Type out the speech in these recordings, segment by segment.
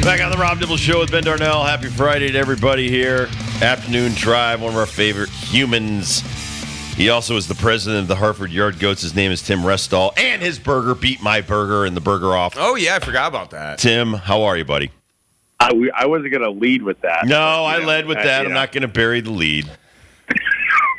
Back on the Rob Dibble Show with Ben Darnell. Happy Friday to everybody here. Afternoon Drive, one of our favorite humans. He also is the president of the Hartford Yardgoats. His name is Tim Restall. And his burger beat my burger in the burger off. Oh, yeah, I forgot about that. Tim, how are you, buddy? I wasn't going to lead with that. No, I led with that. I'm not going to bury the lead.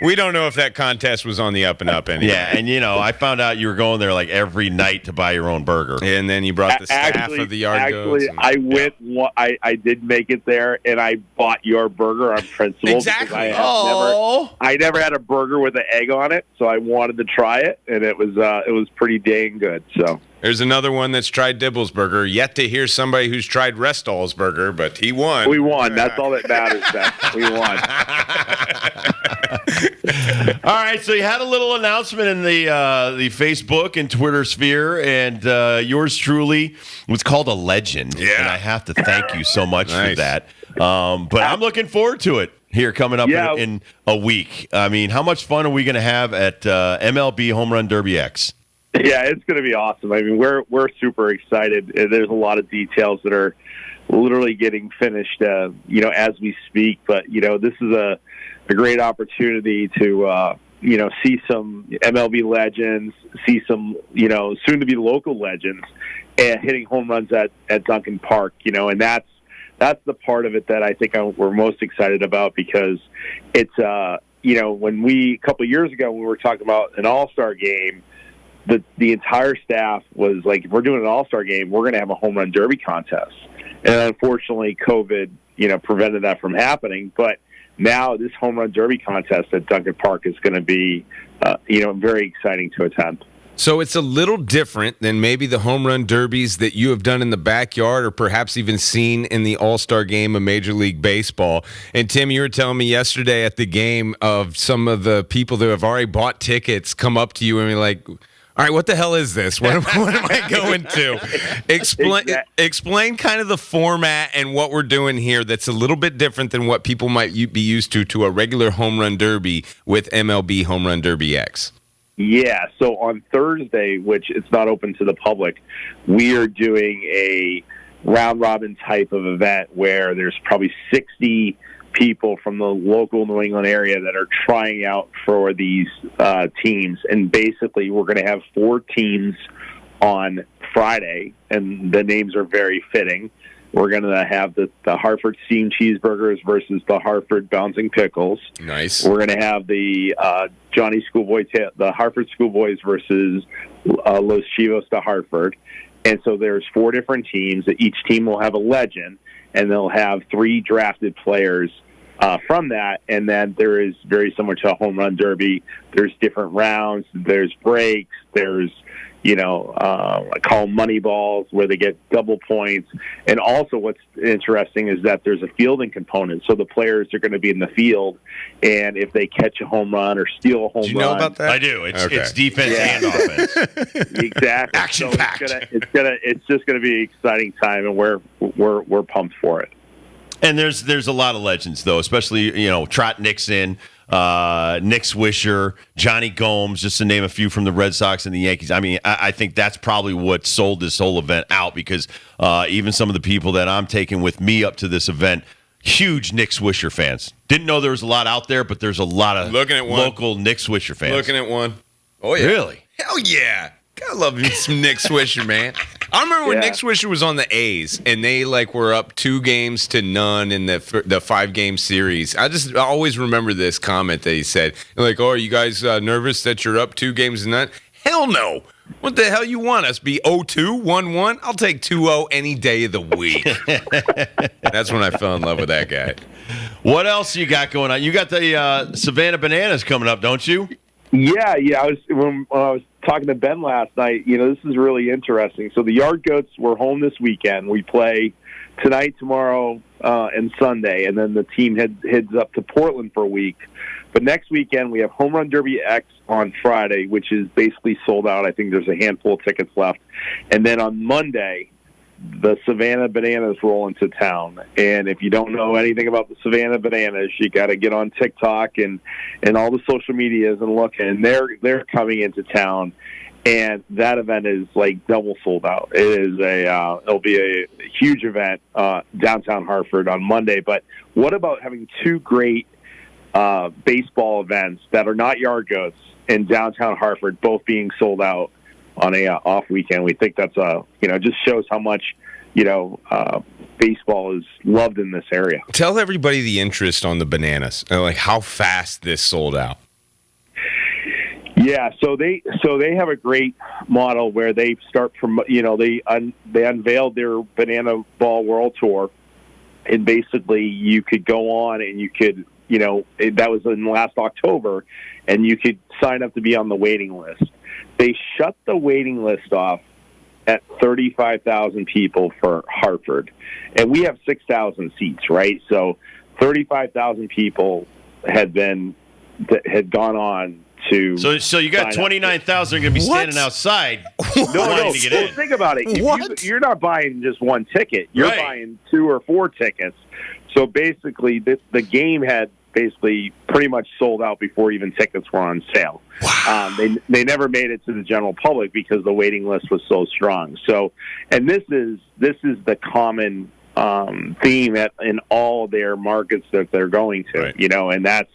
We don't know if that contest was on the up and up anyway. Yeah, and I found out you were going there like every night to buy your own burger. And then you brought the staff of the Yardgoats. Actually, I did make it there, and I bought your burger on principle. Exactly. I never had a burger with an egg on it, so I wanted to try it, and it was pretty dang good. So there's another one that's tried Dibble's burger. Yet to hear somebody who's tried Restall's burger, but he won. We won. That's all that matters, Ben. We won. All right, so you had a little announcement in the Facebook and Twitter sphere, and yours truly was called a legend. Yeah. And I have to thank you so much for that. But I'm looking forward to it here coming up in a week. I mean, how much fun are we going to have at MLB Home Run Derby X? Yeah, it's going to be awesome. I mean, we're super excited. There's a lot of details that are literally getting finished, as we speak. But this is a great opportunity to see some MLB legends, see some soon to be local legends hitting home runs at Dunkin Park. And that's the part of it that I think we're most excited about, because it's when a couple of years ago when we were talking about an All-Star game. The entire staff was like, if we're doing an All-Star game, we're going to have a home run derby contest. And unfortunately, COVID, prevented that from happening. But now this home run derby contest at Dunkin Park is going to be, very exciting to attend. So it's a little different than maybe the home run derbies that you have done in the backyard, or perhaps even seen in the All-Star game of Major League Baseball. And Tim, you were telling me yesterday at the game of some of the people that have already bought tickets come up to you and be like, all right, what the hell is this? What am I going to? Explain kind of the format and what we're doing here that's a little bit different than what people might be used to a regular home run derby with MLB Home Run Derby X. Yeah, so on Thursday, which it's not open to the public, we are doing a round-robin type of event where there's probably 60 people from the local New England area that are trying out for these teams. And basically, we're going to have 4 teams on Friday, and the names are very fitting. We're going to have the Hartford Steamed Cheeseburgers versus the Hartford Bouncing Pickles. Nice. We're going to have the the Hartford Schoolboys versus Los Chivos de Hartford. And so there's 4 different teams. Each team will have a legend, and they'll have 3 drafted players from that. And then there is, very similar to a home run derby, there's different rounds, there's breaks, there's, I call them money balls, where they get double points. And also what's interesting is that there's a fielding component. So the players are going to be in the field, and if they catch a home run or steal a home run. Do you know about that? I do. It's defense and offense. Exactly. Action-packed. So it's just going to be an exciting time, and we're pumped for it. And there's a lot of legends, though, especially, Trot Nixon, Nick Swisher, Johnny Gomes, just to name a few from the Red Sox and the Yankees. I mean, I think that's probably what sold this whole event out, because even some of the people that I'm taking with me up to this event, huge Nick Swisher fans. Didn't know there was a lot out there, but there's a lot of local Nick Swisher fans. Looking at one. Oh, yeah. Really? Hell yeah. I love me some Nick Swisher, man. I remember when Nick Swisher was on the A's, and they were up 2-0 in the 5-game series. I always remember this comment that he said, oh, are you guys nervous that you're up 2-0? Hell no. What the hell you want us be 0-2, 1-1? I'll take 2-0 any day of the week. That's when I fell in love with that guy. What else you got going on? You got the Savannah Bananas coming up, don't you? Yeah. When I was talking to Ben last night, this is really interesting. So the Yardgoats were home this weekend. We play tonight, tomorrow, and Sunday, and then the team heads up to Portland for a week. But next weekend we have Home Run Derby X on Friday, which is basically sold out. I think there's a handful of tickets left. And then on Monday, the Savannah Bananas roll into town. And if you don't know anything about the Savannah Bananas, you got to get on TikTok and all the social medias and look. And they're coming into town. and that event is like double sold out. It is it'll be a huge event downtown Hartford on Monday. But what about having two great baseball events that are not yard goats in downtown Hartford, both being sold out on a off weekend? We think that's just shows how much baseball is loved in this area. Tell everybody the interest on the bananas, like how fast this sold out. Yeah, so they have a great model where they start from they unveiled their Banana Ball World Tour, and basically you could go on and you could that was in last October, and you could sign up to be on the waiting list. They shut the waiting list off at 35,000 people for Hartford, and we have 6,000 seats, right? So 35,000 people had gone on to. So you got 29,000 are going to be standing outside. No. To get in. Think about it. You're not buying just one ticket. You're buying 2 or 4 tickets. So basically, the game had pretty much sold out before even tickets were on sale. Wow. They never made it to the general public because the waiting list was so strong. So, and this is the common theme in all their markets that they're going to. Right. And that's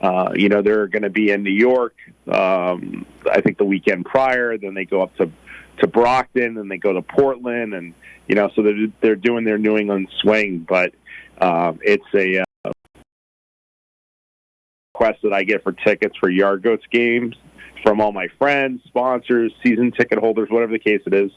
they're going to be in New York. I think the weekend prior. Then they go up to Brockton, and they go to Portland, and so they're doing their New England swing, but. It's a request that I get for tickets for Yard Goats games from all my friends, sponsors, season ticket holders, whatever the case it is.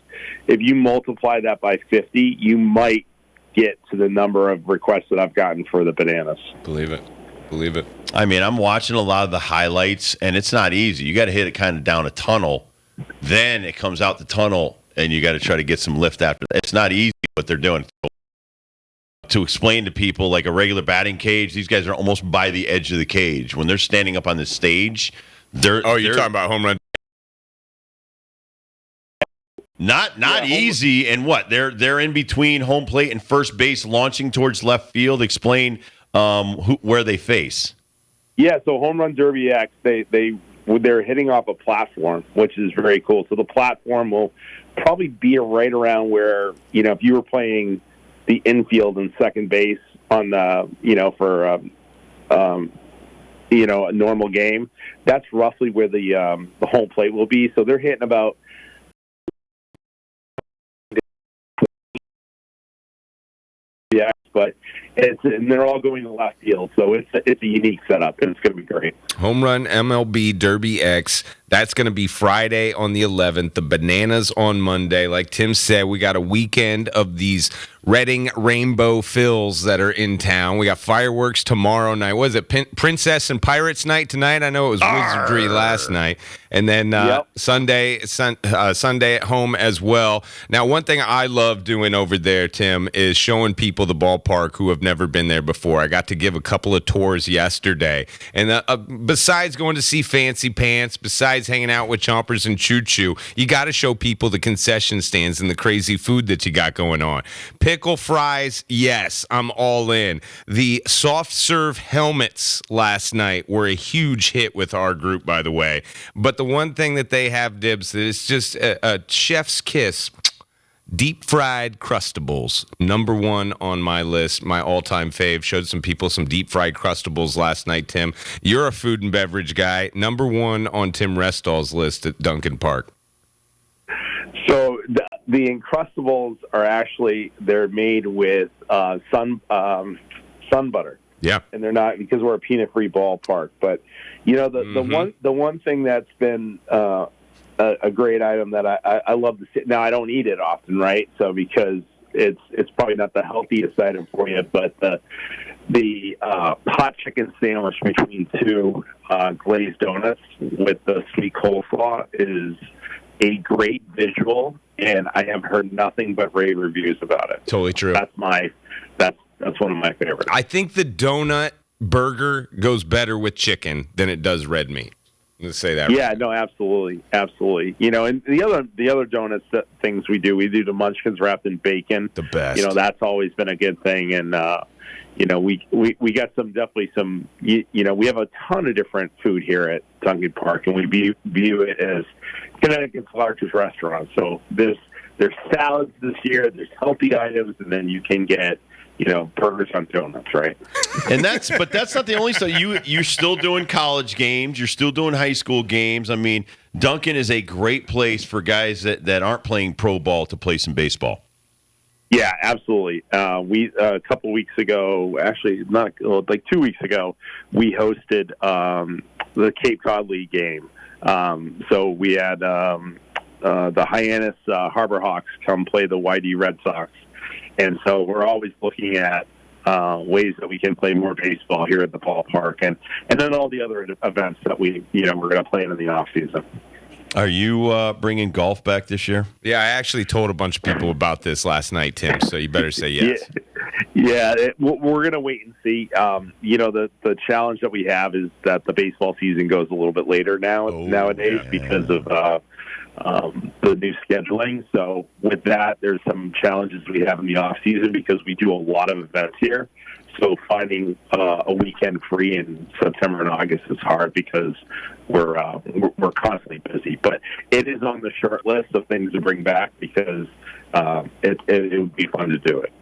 If you multiply that by 50, you might get to the number of requests that I've gotten for the bananas. Believe it. I mean, I'm watching a lot of the highlights, and it's not easy. You got to hit it kind of down a tunnel. Then it comes out the tunnel, and you got to try to get some lift after that. It's not easy what they're doing. To explain to people, like a regular batting cage, these guys are almost by the edge of the cage. When they're standing up on the stage, you're talking about home run? Not easy. And what? They're in between home plate and first base, launching towards left field. Explain where they face. Yeah, so Home Run Derby X, they're hitting off a platform, which is very cool. So the platform will probably be right around where, if you were playing the infield and second base on the, for a normal game, that's roughly where the home plate will be. So they're hitting about but and they're all going to left field, so it's a unique setup, and it's going to be great. Home Run MLB Derby X. That's going to be Friday on the 11th. The bananas on Monday. Like Tim said, we got a weekend of these Reading Rainbow Fills that are in town. We got fireworks tomorrow night. Was it Princess and Pirates night tonight? I know it was Wizardry last night. And then Sunday at home as well. Now, one thing I love doing over there, Tim, is showing people the ballpark who have never been there before. I got to give a couple of tours yesterday. And besides going to see Fancy Pants, besides hanging out with Chompers and Choo Choo, you got to show people the concession stands and the crazy food that you got going on. Pickle fries, yes, I'm all in. The soft serve helmets last night were a huge hit with our group, by the way. But the one thing that they have, Dibs, that is just a chef's kiss. Deep fried Crustables, number one on my list, my all-time fave. Showed some people some deep fried Crustables last night, Tim. You're a food and beverage guy. Number one on Tim Restall's list at Dunkin Park. So the Encrustables are actually, they're made with sun butter. Yeah, and they're not, because we're a peanut-free ballpark. But the one thing that's been a great item that I love to see. Now, I don't eat it often, right? So because it's probably not the healthiest item for you, but the hot chicken sandwich between two glazed donuts with the sweet coleslaw is a great visual, and I have heard nothing but rave reviews about it. Totally true. That's one of my favorites. I think the donut burger goes better with chicken than it does red meat. Let's say that. Yeah, no, absolutely. You know, and the other donuts things we do the munchkins wrapped in bacon. The best. You know, that's always been a good thing. And you know, we got some you know, we have a ton of different food here at Dunkin Park, and we view it as Connecticut's largest restaurant. So there's salads this year, there's healthy items, and then you can get, you know, burgers on donuts, right? And that's not the only stuff. You're still doing college games. You're still doing high school games. I mean, Dunkin is a great place for guys that aren't playing pro ball to play some baseball. Yeah, absolutely. We a couple weeks ago, actually, like 2 weeks ago, we hosted the Cape Cod League game. So we had the Hyannis Harbor Hawks come play the YD Red Sox. And so we're always looking at ways that we can play more baseball here at the ballpark, and then all the other events that we're going to play in the off season. Are you bringing golf back this year? Yeah, I actually told a bunch of people about this last night, Tim. So you better say yes. Yeah, we're going to wait and see. You know, the challenge that we have is that the baseball season goes a little bit later nowadays because of the new scheduling. So with that, there's some challenges we have in the off season because we do a lot of events here. So finding a weekend free in September and August is hard because we're constantly busy. But it is on the short list of things to bring back because it would be fun to do it.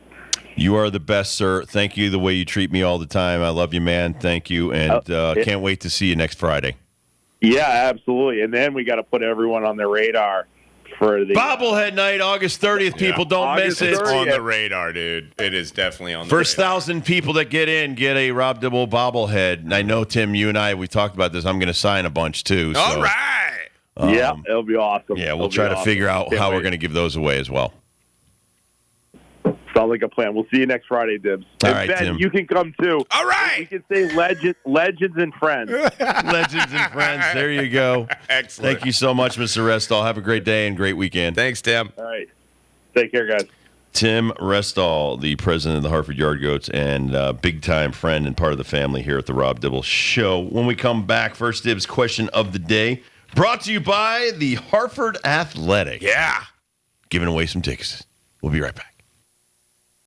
You are the best, sir. Thank you the way you treat me all the time. I love you, man. Thank you, and can't wait to see you next Friday. Yeah, absolutely. And then we got to put everyone on their radar for the bobblehead night, August 30th. People, don't miss it. It's on the radar, dude. It is definitely on the First radar. 1,000 people that get in get a Rob Dibble bobblehead. And I know, Tim, you and I, we talked about this. I'm going to sign a bunch, too. So, all right. Yeah, it'll be awesome. Yeah, we'll try to figure out how we're going to give those away as well. Sounds like a plan. We'll see you next Friday, Dibs. All and right, Ben, Tim. you can come too. All right. We can say legends and friends. Legends and friends. There you go. Excellent. Thank you so much, Mr. Restall. Have a great day and great weekend. Thanks, Tim. All right. Take care, guys. Tim Restall, the president of the Hartford Yardgoats and big-time friend and part of the family here at the Rob Dibble Show. When we come back, First Dibs question of the day, brought to you by the Hartford Athletic. Yeah. Giving away some tickets. We'll be right back.